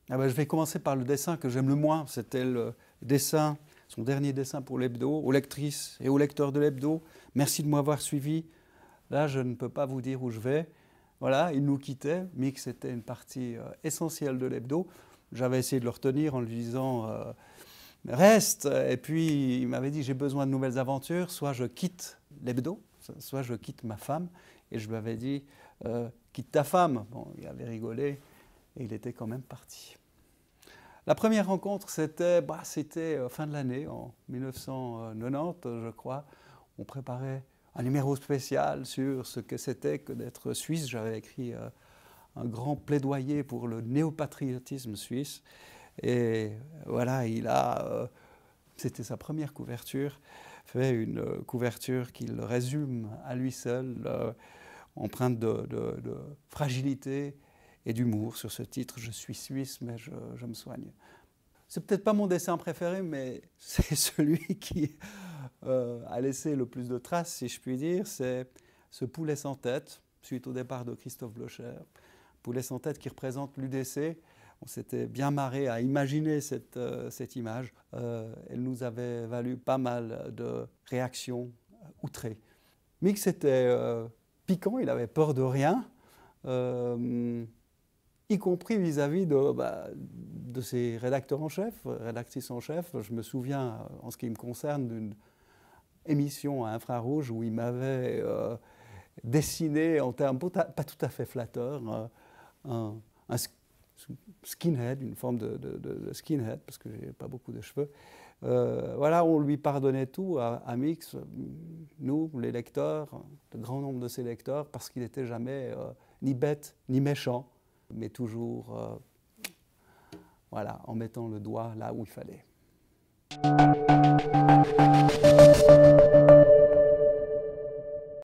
Ah ben, je vais commencer par le dessin que j'aime le moins. C'était le dessin, son dernier dessin pour l'hebdo, aux lectrices et aux lecteurs de l'hebdo. Merci de m'avoir suivi. Là, je ne peux pas vous dire où je vais. Voilà, il nous quittait. Mick, c'était une partie essentielle de l'hebdo. J'avais essayé de le retenir en lui disant reste. Et puis, il m'avait dit j'ai besoin de nouvelles aventures. Soit je quitte l'hebdo, soit je quitte ma femme. Et je lui avais dit quitte ta femme. Bon, il avait rigolé et il était quand même parti. La première rencontre, c'était fin de l'année, en 1990, je crois. On préparait un numéro spécial sur ce que c'était que d'être suisse. J'avais écrit un grand plaidoyer pour le néopatriotisme suisse. Et voilà, c'était sa première couverture, fait une couverture qu'il résume à lui seul, empreinte de fragilité et d'humour sur ce titre. Je suis suisse, mais je me soigne. C'est peut-être pas mon dessin préféré, mais c'est celui qui a laissé le plus de traces, si je puis dire. C'est ce poulet sans tête, suite au départ de Christophe Blocher. Poulet sans tête qui représente l'UDC. On s'était bien marré à imaginer cette image. Elle nous avait valu pas mal de réactions outrées. Mick était piquant, il avait peur de rien. Y compris vis-à-vis de ses rédacteurs en chef, rédactrices en chef. Je me souviens, en ce qui me concerne, d'une émission à infrarouge où il m'avait dessiné en termes pas tout à fait flatteurs un skinhead, une forme de skinhead, parce que j'ai pas beaucoup de cheveux. Voilà, on lui pardonnait tout à Mix, nous, les lecteurs, le grand nombre de ses lecteurs, parce qu'il n'était jamais ni bête ni méchant, mais toujours voilà, en mettant le doigt là où il fallait.